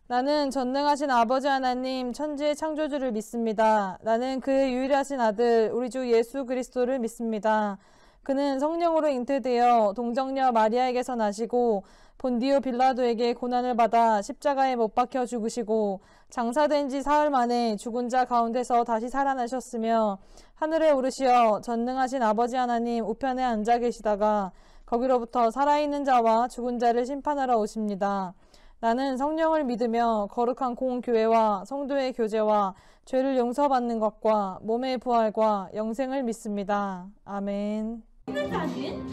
나는 전능하신 아버지 하나님 천지의 창조주를 믿습니다. 나는 그의 유일하신 아들 우리 주 예수 그리스도를 믿습니다. 그는 성령으로 잉태되어 동정녀 마리아에게서 나시고 본디오 빌라도에게 고난을 받아 십자가에 못 박혀 죽으시고 장사된 지 사흘 만에 죽은 자 가운데서 다시 살아나셨으며 하늘에 오르시어 전능하신 아버지 하나님 우편에 앉아 계시다가 거기로부터 살아있는 자와 죽은 자를 심판하러 오십니다. 나는 성령을 믿으며 거룩한 공교회와 성도의 교제와 죄를 용서받는 것과 몸의 부활과 영생을 믿습니다. 아멘. 믿는 자는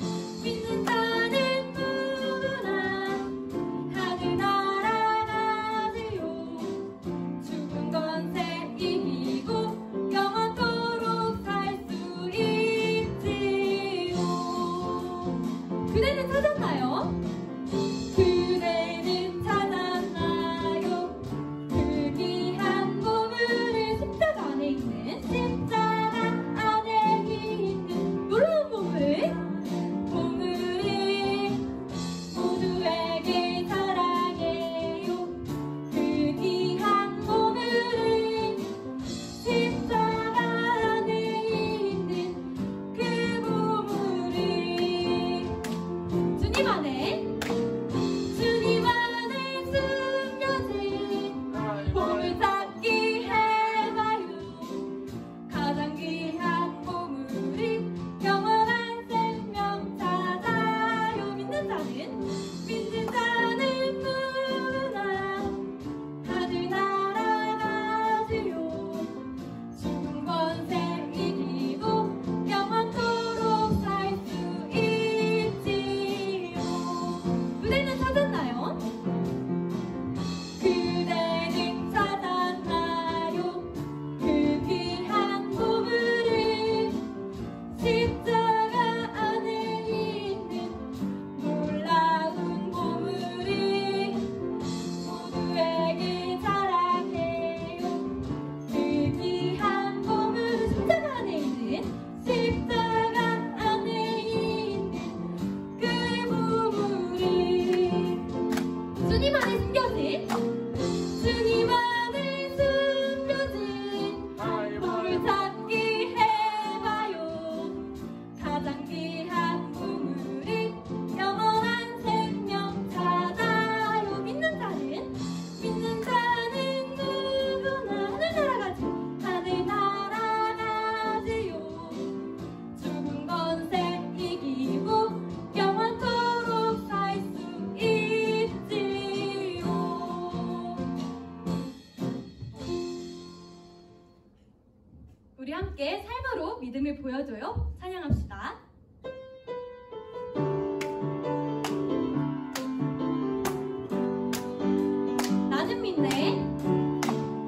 누구나 하늘 날아가세요. 죽은 권세 이기고 영원토록 살 수 있지요. 그대는 찾았나요? 그대는 찾았나요? 그 귀한 보물을 십자가 안에 있는 놀라운 보물이 모두에게 사랑해요. 그 귀한 보물이 십자가 안에 있는 그 보물이 주님 안에 숨겨진 보물 찾기 해봐요. 가장 귀한 보물이 영원한 생명 찾아요. 믿는 자는 누구나 하늘 날아가세요. 죽은 권세 이기고 영원토록 살 수 있지요. 그대는 찾았나요? 그대는 찾았나요? 그 귀한 보물을 십자가 안에 있는 놀라운 보물이 모두에게 자랑해요. 그 귀한 보물은 십자가 안에 있는 그 보물이 주님 안에 숨겨진 보물 찾기 해봐요. 가장 귀한 보물이 영원한 생명 찾아요. 믿는 자는 누구나 하늘 날아가지요. 죽은 권세 이기고 영원토록 살 수 있지요. 우리 함께 삶으로 믿음을 보여줘요. 찬양합시다. 나는 믿네.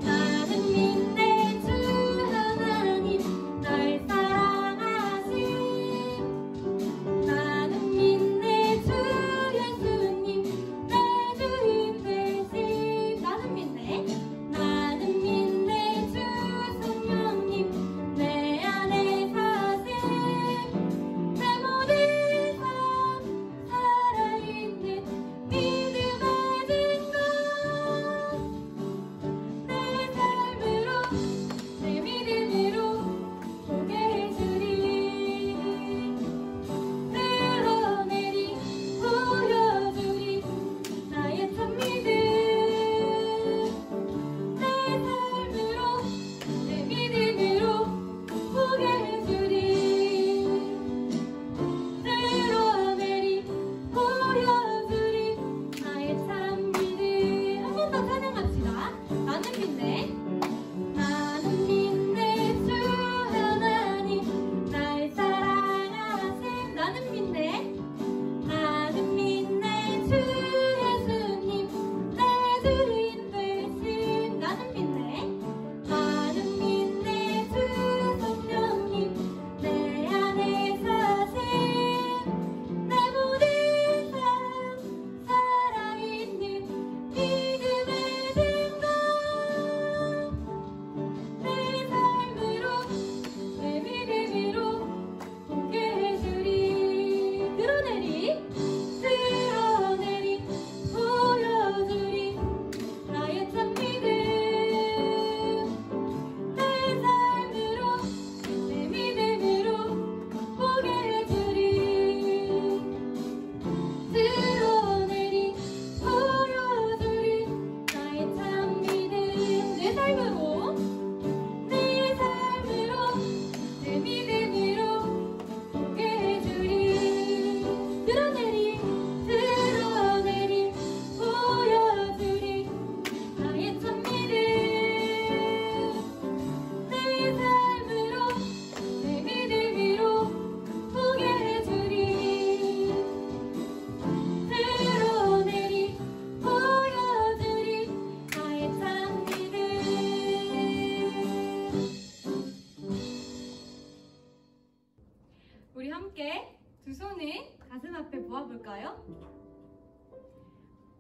나는 믿네. 주 하나님 날 사랑하심. 나는 믿네. 주 예수님 내 주인 되심. 나는 믿네. 나는 믿네. 주 성령님 내 안에 사심.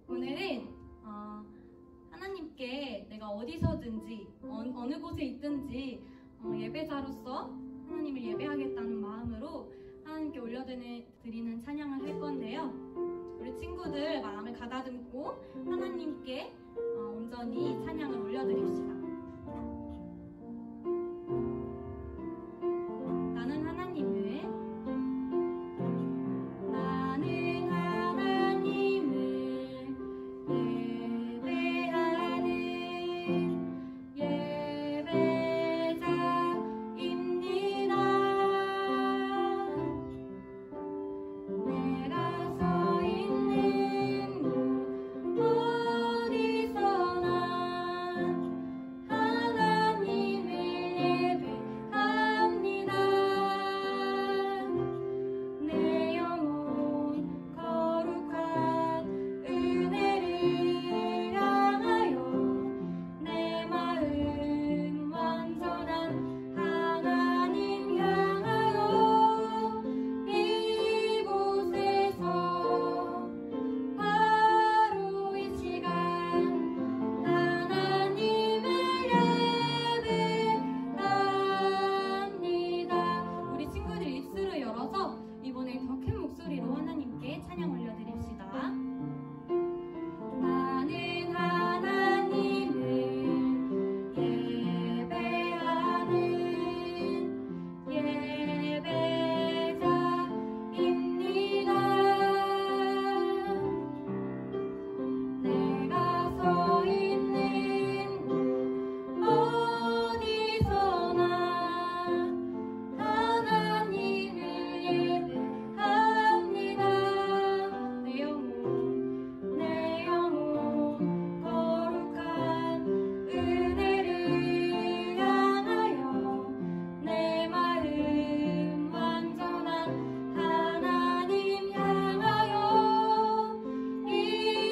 오늘은 하나님께 내가 어디서든지 어느 곳에 있든지 예배자로서 하나님을 예배하겠다는 마음으로 하나님께 올려드리는 찬양을 할 건데요. 우리 친구들 마음을 가다듬고 하나님께 온전히 찬양을 올려드립시다. 나는 하나님을 예배하는 예배자입니다. 내가 서 있는 곳 어디서나 하나님을 예배합니다. 내 영혼 거룩한 은혜를 향하여 내 마음 완전한 하나님 향하여 이곳에서 바로 이 시간 하나님을 예배합니다. 우리 친구들 입술을 열어서 이번에 더 큰 목소리로 하나님께 찬양 올려드립시다. 나는 하나님을 예배하는 예배자입니다. 내가 서 있는 곳 어디서나 하나님을 예배합니다. 내 영혼 거룩한 은혜를 향하여 내 마음 완전한 하나님 향하여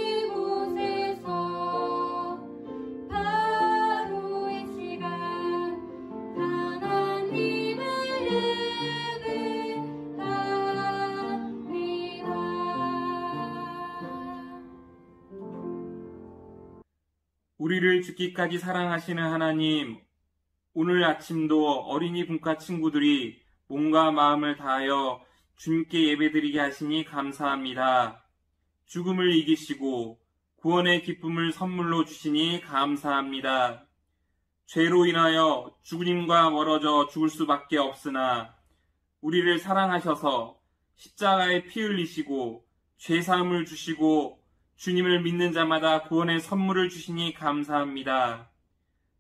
이곳에서 바로 이 시간 하나님을 예배합니다. 우리를 죽기까지 사랑하시는 하나님, 오늘 아침도 어린이 분과 친구들이 몸과 마음을 다하여 주님께 예배드리게 하시니 감사합니다. 죽음을 이기시고 구원의 기쁨을 선물로 주시니 감사합니다. 죄로 인하여 주님과 멀어져 죽을 수밖에 없으나 우리를 사랑하셔서 십자가에 피 흘리시고 죄사함을 주시고 주님을 믿는 자마다 구원의 선물을 주시니 감사합니다.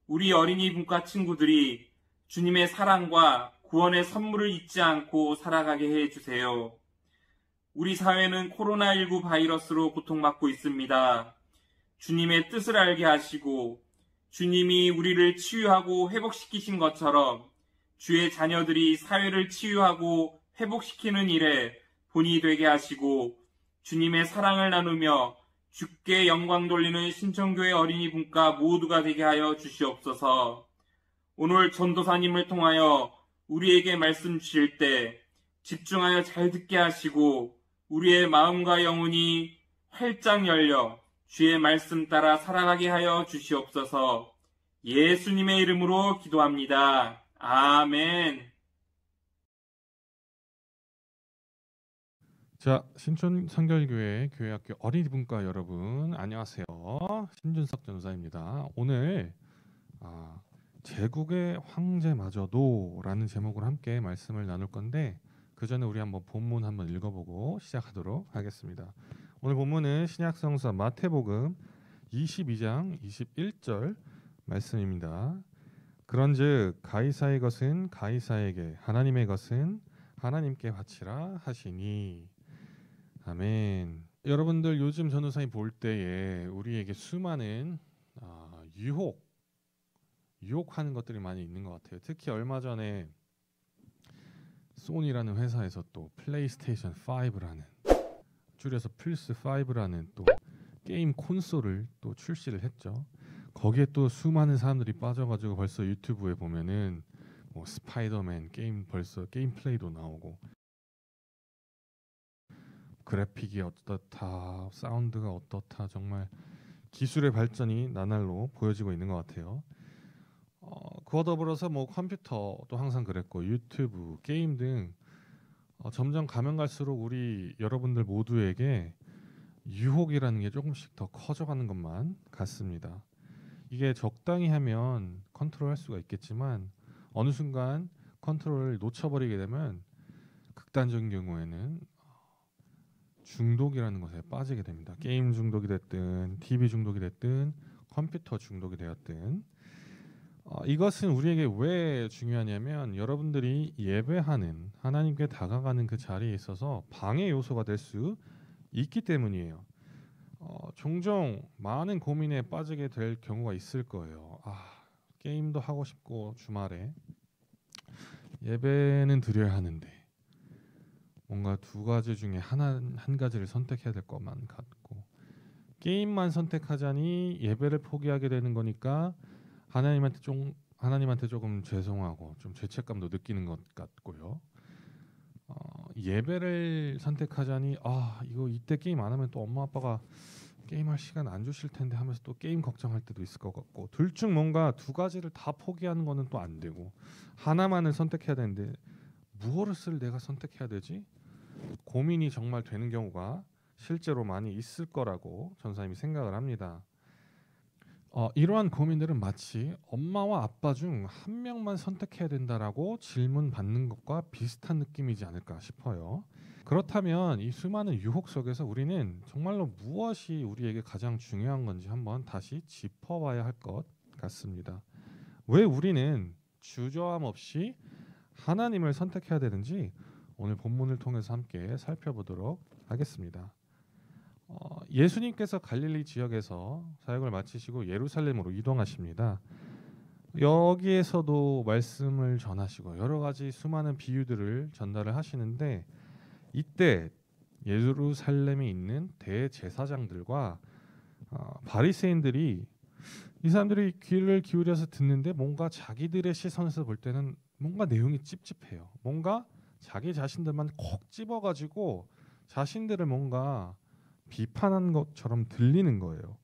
우리 어린이 분과 친구들이 주님의 사랑과 구원의 선물을 잊지 않고 살아가게 해주세요. 우리 사회는 코로나19 바이러스로 고통받고 있습니다. 주님의 뜻을 알게 하시고 주님이 우리를 치유하고 회복시키신 것처럼 주의 자녀들이 사회를 치유하고 회복시키는 일에 본이 되게 하시고 주님의 사랑을 나누며 주께 영광 돌리는 신천교회 어린이 분과 모두가 되게 하여 주시옵소서. 오늘 전도사님을 통하여 우리에게 말씀 주실 때 집중하여 잘 듣게 하시고 우리의 마음과 영혼이 활짝 열려 주의 말씀 따라 살아가게 하여 주시옵소서. 예수님의 이름으로 기도합니다. 아멘. 자, 신촌 성결교회 교회학교 어린이분과 여러분 안녕하세요. 신준석 전도사입니다. 오늘 제국의 황제마저도 라는 제목으로 함께 말씀을 나눌 건데 그 전에 우리 한번 본문 한번 읽어보고 시작하도록 하겠습니다. 오늘 본문은 신약성서 마태복음 22장 21절 말씀입니다. 그런즉 가이사의 것은 가이사에게 하나님의 것은 하나님께 바치라 하시니. 아멘. 여러분들 요즘 전도사님 볼 때에 우리에게 수많은 유혹하는 것들이 많이 있는 것 같아요. 특히 얼마 전에 소니라는 회사에서 또 플레이스테이션 5라는 줄여서 플스 5라는 또 게임 콘솔을 또 출시를 했죠. 거기에 또 수많은 사람들이 빠져가지고 벌써 유튜브에 보면은 뭐 스파이더맨 게임 벌써 게임 플레이도 나오고 그래픽이 어떻다, 사운드가 어떻다, 정말 기술의 발전이 나날로 보여지고 있는 것 같아요. 그와 더불어서 뭐 컴퓨터도 항상 그랬고 유튜브, 게임 등 점점 가면 갈수록 우리 여러분들 모두에게 유혹이라는 게 조금씩 더 커져가는 것만 같습니다. 이게 적당히 하면 컨트롤할 수가 있겠지만 어느 순간 컨트롤을 놓쳐버리게 되면 극단적인 경우에는 중독이라는 것에 빠지게 됩니다. 게임 중독이 됐든 TV 중독이 됐든 컴퓨터 중독이 되었든 이것은 우리에게 왜 중요하냐면 여러분들이 예배하는 하나님께 다가가는 그 자리에 있어서 방해 요소가 될 수 있기 때문이에요. 종종 많은 고민에 빠지게 될 경우가 있을 거예요. 게임도 하고 싶고 주말에 예배는 드려야 하는데 뭔가 두 가지 중에 한 가지를 선택해야 될 것만 같고 게임만 선택하자니 예배를 포기하게 되는 거니까 하나님한테 조금 죄송하고 좀 죄책감도 느끼는 것 같고요. 예배를 선택하자니 이거 이때 게임 안 하면 또 엄마 아빠가 게임할 시간 안 주실 텐데 하면서 또 게임 걱정할 때도 있을 것 같고 둘 중 뭔가 두 가지를 다 포기하는 거는 또 안 되고 하나만을 선택해야 되는데 무엇을 내가 선택해야 되지? 고민이 정말 되는 경우가 실제로 많이 있을 거라고 전사님이 생각을 합니다. 이러한 고민들은 마치 엄마와 아빠 중 한 명만 선택해야 된다라고 질문 받는 것과 비슷한 느낌이지 않을까 싶어요. 그렇다면 이 수많은 유혹 속에서 우리는 정말로 무엇이 우리에게 가장 중요한 건지 한번 다시 짚어봐야 할 것 같습니다. 왜 우리는 주저함 없이 하나님을 선택해야 되는지 오늘 본문을 통해서 함께 살펴보도록 하겠습니다. 예수님께서 갈릴리 지역에서 사역을 마치시고 예루살렘으로 이동하십니다. 여기에서도 말씀을 전하시고 여러 가지 수많은 비유들을 전달을 하시는데 이때 예루살렘에 있는 대제사장들과 바리새인들이 이 사람들이 귀를 기울여서 듣는데 뭔가 자기들의 시선에서 볼 때는 뭔가 내용이 찝찝해요. 뭔가 자기 자신들만 콕 집어가지고 자신들을 뭔가 비판한 것처럼 들리는 거예요.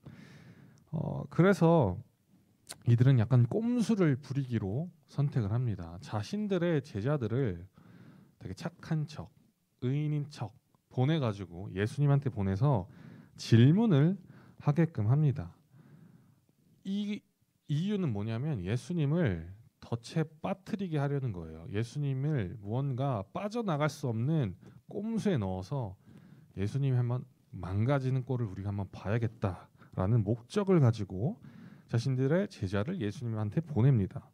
그래서 이들은 약간 꼼수를 부리기로 선택을 합니다. 자신들의 제자들을 되게 착한 척, 의인인 척 보내가지고 예수님한테 보내서 질문을 하게끔 합니다. 이 이유는 뭐냐면 예수님을 덫에 빠뜨리게 하려는 거예요. 예수님을 무언가 빠져나갈 수 없는 꼼수에 넣어서 예수님이 한번 망가지는 꼴을 우리가 한번 봐야겠다라는 목적을 가지고 자신들의 제자를 예수님한테 보냅니다.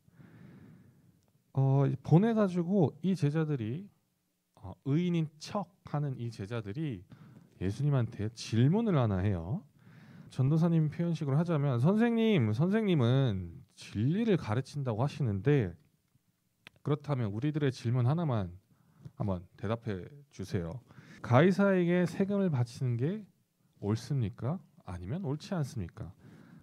보내가지고 이 제자들이 의인인 척하는 이 제자들이 예수님한테 질문을 하나 해요. 전도사님 표현식으로 하자면 선생님은 진리를 가르친다고 하시는데 그렇다면 우리들의 질문 하나만 한번 대답해 주세요. 가이사에게 세금을 바치는 게 옳습니까? 아니면 옳지 않습니까?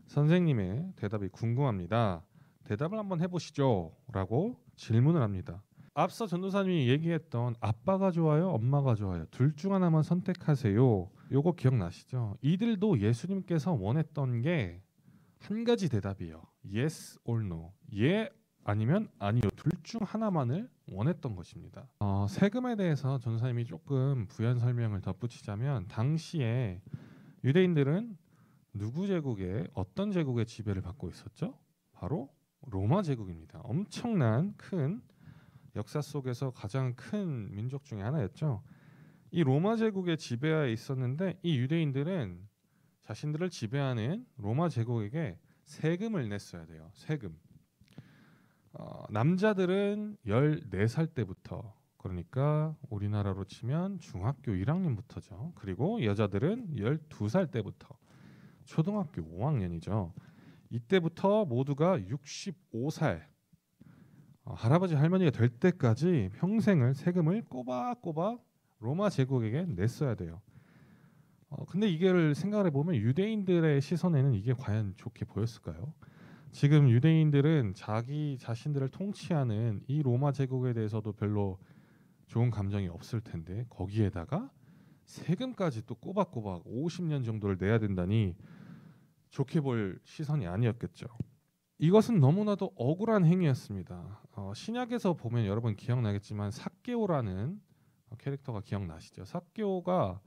선생님의 대답이 궁금합니다. 대답을 한번 해보시죠 라고 질문을 합니다. 앞서 전도사님이 얘기했던 아빠가 좋아요? 엄마가 좋아요? 둘 중 하나만 선택하세요. 요거 기억나시죠? 이들도 예수님께서 원했던 게 한 가지 대답이에요. Yes or no. 예 아니면 아니요. 둘 중 하나만을 원했던 것입니다. 세금에 대해서 전도사님이 조금 부연 설명을 덧붙이자면 당시에 유대인들은 누구 제국의 어떤 제국의 지배를 받고 있었죠? 바로 로마 제국입니다. 엄청난 큰 역사 속에서 가장 큰 민족 중에 하나였죠. 이 로마 제국의 지배하에 있었는데 이 유대인들은 자신들을 지배하는 로마 제국에게 세금을 냈어야 돼요. 세금. 남자들은 14살 때부터 그러니까 우리나라로 치면 중학교 1학년부터죠. 그리고 여자들은 12살 때부터 초등학교 5학년이죠. 이때부터 모두가 65살 할아버지 할머니가 될 때까지 평생을 세금을 꼬박꼬박 로마 제국에게 냈어야 돼요. 근데 이걸 생각을 해보면 유대인들의 시선에는 이게 과연 좋게 보였을까요? 지금 유대인들은 자기 자신들을 통치하는 이 로마 제국에 대해서도 별로 좋은 감정이 없을 텐데 거기에다가 세금까지 또 꼬박꼬박 50년 정도를 내야 된다니 좋게 볼 시선이 아니었겠죠. 이것은 너무나도 억울한 행위였습니다. 신약에서 보면 여러분 기억나겠지만 삭개오라는 캐릭터가 기억나시죠? 삭개오가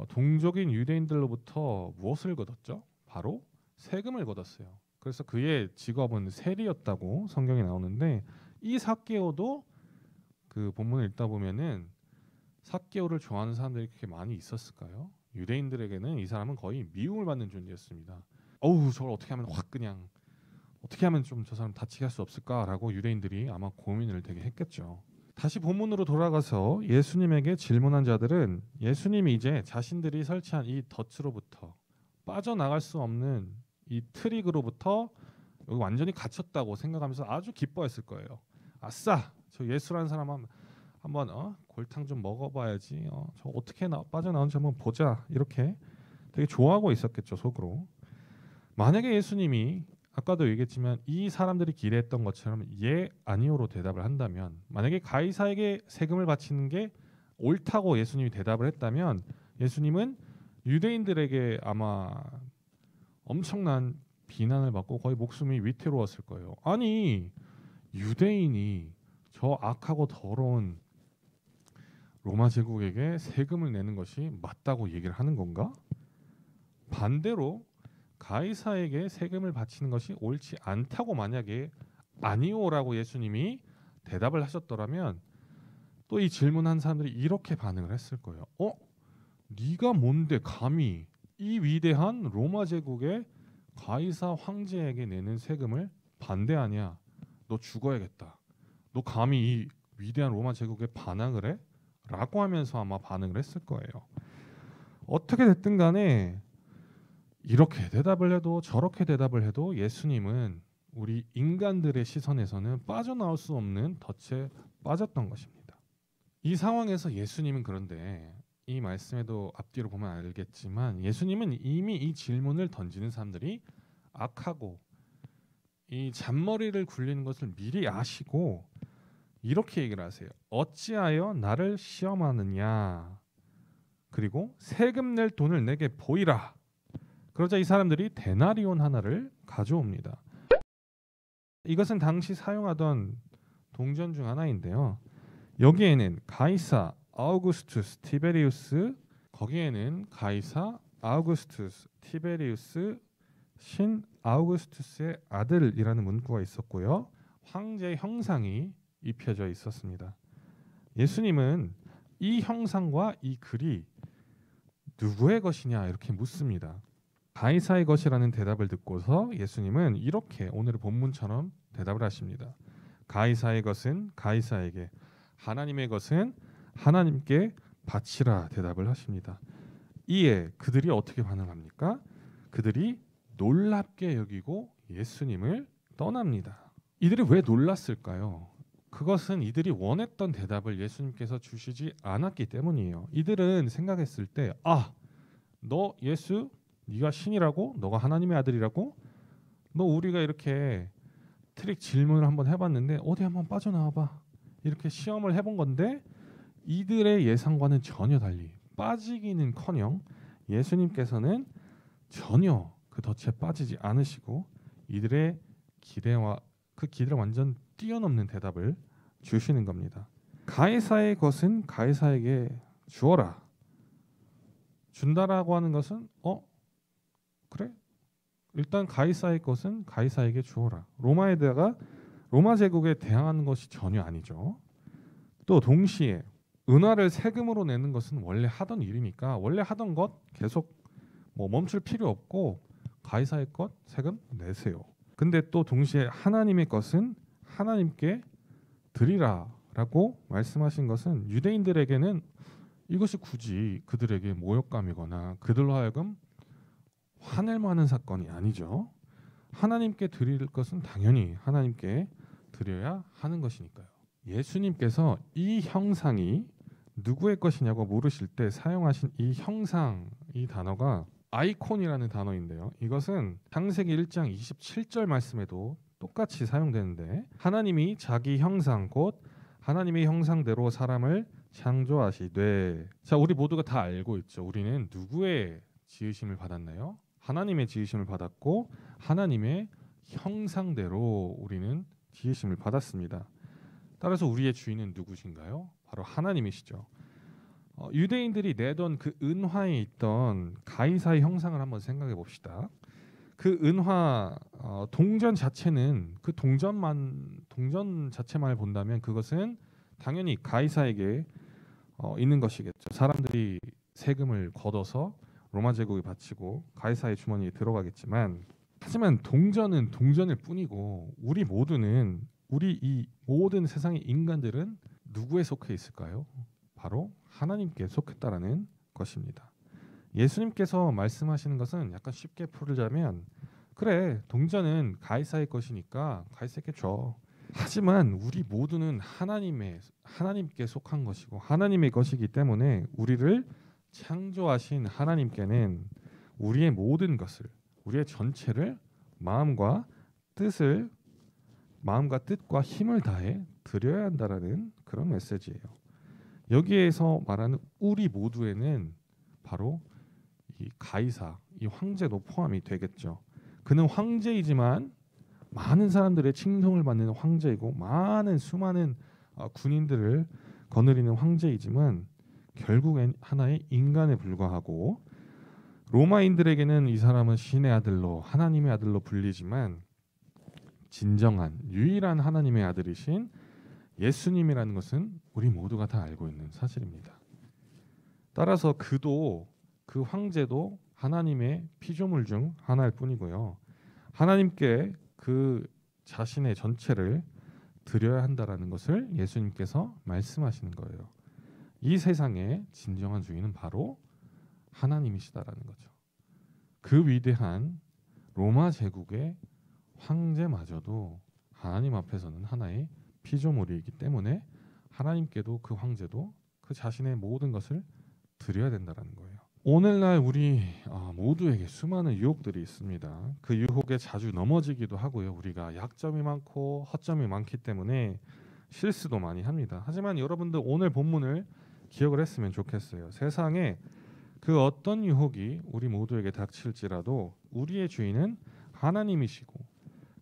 동족인 유대인들로부터 무엇을 거뒀죠? 바로 세금을 거뒀어요. 그래서 그의 직업은 세리였다고 성경에 나오는데 이 삭개오도 그 본문을 읽다 보면은 삭개오를 좋아하는 사람들이 그렇게 많이 있었을까요? 유대인들에게는 이 사람은 거의 미움을 받는 존재였습니다. 어우 저걸 어떻게 하면 확 그냥 어떻게 하면 좀 저 사람 다치게 할 수 없을까라고 유대인들이 아마 고민을 되게 했겠죠. 다시 본문으로 돌아가서 예수님에게 질문한 자들은 예수님이 이제 자신들이 설치한 이 덫으로부터 빠져나갈 수 없는 이 트릭으로부터 여기 완전히 갇혔다고 생각하면서 아주 기뻐했을 거예요. 아싸! 저 예수라는 사람 한번 골탕 좀 먹어봐야지. 저 어떻게 빠져나오는지 한번 보자. 이렇게 되게 좋아하고 있었겠죠, 속으로. 만약에 예수님이 아까도 얘기했지만 이 사람들이 기대했던 것처럼 예, 아니오로 대답을 한다면, 만약에 가이사에게 세금을 바치는 게 옳다고 예수님이 대답을 했다면 예수님은 유대인들에게 아마 엄청난 비난을 받고 거의 목숨이 위태로웠을 거예요. 아니 유대인이 저 악하고 더러운 로마 제국에게 세금을 내는 것이 맞다고 얘기를 하는 건가? 반대로 가이사에게 세금을 바치는 것이 옳지 않다고 만약에 아니오라고 예수님이 대답을 하셨더라면 또 이 질문한 사람들이 이렇게 반응을 했을 거예요. 네가 뭔데 감히 이 위대한 로마 제국의 가이사 황제에게 내는 세금을 반대하냐? 너 죽어야겠다. 너 감히 이 위대한 로마 제국에 반항을 해? 라고 하면서 아마 반응을 했을 거예요. 어떻게 됐든 간에 이렇게 대답을 해도 저렇게 대답을 해도 예수님은 우리 인간들의 시선에서는 빠져나올 수 없는 덫에 빠졌던 것입니다. 이 상황에서 예수님은 그런데 이 말씀에도 앞뒤로 보면 알겠지만 예수님은 이미 이 질문을 던지는 사람들이 악하고 이 잔머리를 굴리는 것을 미리 아시고 이렇게 얘기를 하세요. 어찌하여 나를 시험하느냐? 그리고 세금 낼 돈을 내게 보이라. 그러자 이 사람들이 데나리온 하나를 가져옵니다. 이것은 당시 사용하던 동전 중 하나인데요. 여기에는 가이사 아우구스투스 티베리우스, 거기에는 가이사 아우구스투스 티베리우스 신 아우구스투스의 아들이라는 문구가 있었고요. 황제의 형상이 입혀져 있었습니다. 예수님은 이 형상과 이 글이 누구의 것이냐 이렇게 묻습니다. 가이사의 것이라는 대답을 듣고서 예수님은 이렇게 오늘의 본문처럼 대답을 하십니다. 가이사의 것은 가이사에게, 하나님의 것은 하나님께 바치라 대답을 하십니다. 이에 그들이 어떻게 반응합니까? 그들이 놀랍게 여기고 예수님을 떠납니다. 이들이 왜 놀랐을까요? 그것은 이들이 원했던 대답을 예수님께서 주시지 않았기 때문이에요. 이들은 생각했을 때 너 예수 네가 신이라고? 너가 하나님의 아들이라고? 너 우리가 이렇게 트릭 질문을 한번 해봤는데 어디 한번 빠져나와봐. 이렇게 시험을 해본 건데 이들의 예상과는 전혀 달리 빠지기는커녕 예수님께서는 전혀 그 덫에 빠지지 않으시고 이들의 기대와 그 기대를 완전 뛰어넘는 대답을 주시는 겁니다. 가이사의 것은 가이사에게 주어라. 준다라고 하는 것은 그래? 일단 가이사의 것은 가이사에게 주어라. 로마에다가 로마 제국에 대항하는 것이 전혀 아니죠. 또 동시에 은화를 세금으로 내는 것은 원래 하던 일이니까 원래 하던 것 계속 멈출 필요 없고 가이사의 것 세금 내세요. 근데 또 동시에 하나님의 것은 하나님께 드리라라고 말씀하신 것은 유대인들에게는 이것이 굳이 그들에게 모욕감이거나 그들로 하여금 화낼 만한 사건이 아니죠. 하나님께 드릴 것은 당연히 하나님께 드려야 하는 것이니까요. 예수님께서 이 형상이 누구의 것이냐고 물으실 때 사용하신 이 형상, 이 단어가 아이콘이라는 단어인데요. 이것은 창세기 1장 27절 말씀에도 똑같이 사용되는데 하나님이 자기 형상 곧 하나님의 형상대로 사람을 창조하시되. 자, 우리 모두가 다 알고 있죠. 우리는 누구의 지으심을 받았나요? 하나님의 지으심을 받았고 하나님의 형상대로 우리는 지으심을 받았습니다. 따라서 우리의 주인은 누구신가요? 바로 하나님이시죠. 유대인들이 내던 그 은화에 있던 가이사의 형상을 한번 생각해 봅시다. 그 은화 동전 자체는 그 동전 자체만을 본다면 그것은 당연히 가이사에게 있는 것이겠죠. 사람들이 세금을 걷어서 로마 제국에 바치고 가이사의 주머니에 들어가겠지만, 하지만 동전은 동전일 뿐이고 우리 모두는, 우리 이 모든 세상의 인간들은 누구에 속해 있을까요? 바로 하나님께 속했다라는 것입니다. 예수님께서 말씀하시는 것은 약간 쉽게 풀자면, 그래, 동전은 가이사의 것이니까 가이사에게 줘. 하지만 우리 모두는 하나님께 속한 것이고 하나님의 것이기 때문에 우리를 창조하신 하나님께는 우리의 모든 것을, 우리의 전체를 마음과 뜻과 힘을 다해 드려야 한다라는 그런 메시지예요. 여기에서 말하는 우리 모두에는 바로 이 가이사, 이 황제도 포함이 되겠죠. 그는 황제이지만 많은 사람들의 칭송을 받는 황제이고 수많은 군인들을 거느리는 황제이지만 결국엔 하나의 인간에 불과하고, 로마인들에게는 이 사람은 신의 아들로, 하나님의 아들로 불리지만 진정한 유일한 하나님의 아들이신 예수님이라는 것은 우리 모두가 다 알고 있는 사실입니다. 따라서 그 황제도 하나님의 피조물 중 하나일 뿐이고요. 하나님께 그 자신의 전체를 드려야 한다라는 것을 예수님께서 말씀하시는 거예요. 이 세상의 진정한 주인은 바로 하나님이시다라는 거죠. 그 위대한 로마 제국의 황제마저도 하나님 앞에서는 하나의 피조물이기 때문에 하나님께도 그 황제도 그 자신의 모든 것을 드려야 된다라는 거예요. 오늘날 우리 모두에게 수많은 유혹들이 있습니다. 그 유혹에 자주 넘어지기도 하고요. 우리가 약점이 많고 허점이 많기 때문에 실수도 많이 합니다. 하지만 여러분들 오늘 본문을 기억을 했으면 좋겠어요. 세상에 그 어떤 유혹이 우리 모두에게 닥칠지라도 우리의 주인은 하나님이시고,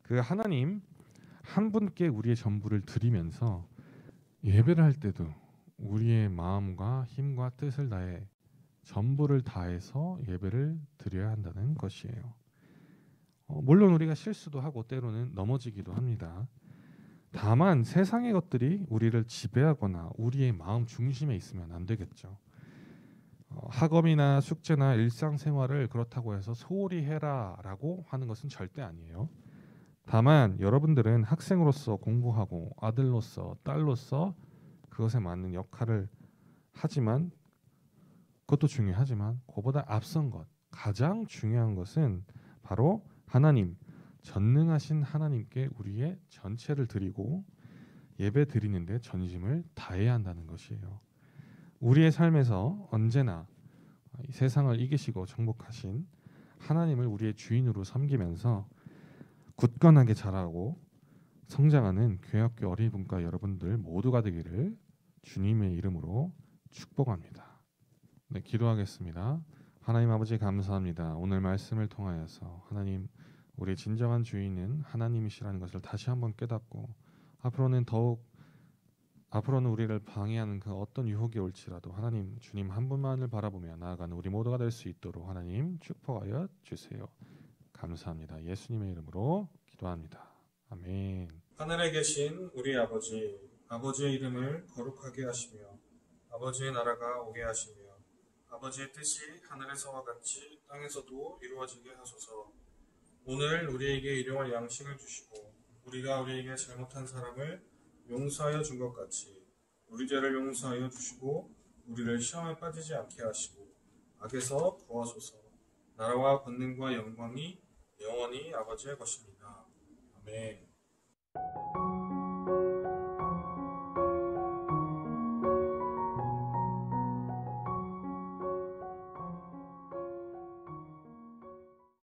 그 하나님 한 분께 우리의 전부를 드리면서 예배를 할 때도 우리의 마음과 힘과 뜻을 다해 전부를 다해서 예배를 드려야 한다는 것이에요. 물론 우리가 실수도 하고 때로는 넘어지기도 합니다. 다만 세상의 것들이 우리를 지배하거나 우리의 마음 중심에 있으면 안 되겠죠. 학업이나 숙제나 일상생활을 그렇다고 해서 소홀히 해라라고 하는 것은 절대 아니에요. 다만 여러분들은 학생으로서 공부하고 아들로서 딸로서 그것에 맞는 역할을 하지만, 그것도 중요하지만 그보다 앞선 것, 가장 중요한 것은 바로 하나님, 전능하신 하나님께 우리의 전체를 드리고 예배 드리는데 전심을 다해야 한다는 것이에요. 우리의 삶에서 언제나 이 세상을 이기시고 정복하신 하나님을 우리의 주인으로 섬기면서 굳건하게 자라고 성장하는 교회학교 어린이분과 여러분들 모두가 되기를 주님의 이름으로 축복합니다. 네, 기도하겠습니다. 하나님 아버지 감사합니다. 오늘 말씀을 통하여서 하나님, 우리의 진정한 주인은 하나님이시라는 것을 다시 한번 깨닫고 앞으로는 우리를 방해하는 그 어떤 유혹이 올지라도 하나님, 주님 한 분만을 바라보며 나아가는 우리 모두가 될 수 있도록 하나님 축복하여 주세요. 감사합니다. 예수님의 이름으로 기도합니다. 아멘. 하늘에 계신 우리 아버지, 아버지의 이름을 거룩하게 하시며 아버지의 나라가 오게 하시며 아버지의 뜻이 하늘에서와 같이 땅에서도 이루어지게 하소서. 오늘 우리에게 일용할 양식을 주시고 우리가 우리에게 잘못한 사람을 용서하여 준 것 같이 우리 죄를 용서하여 주시고 우리를 시험에 빠지지 않게 하시고 악에서 구하소서. 나라와 권능과 영광이 영원히 아버지의 것입니다. 아멘.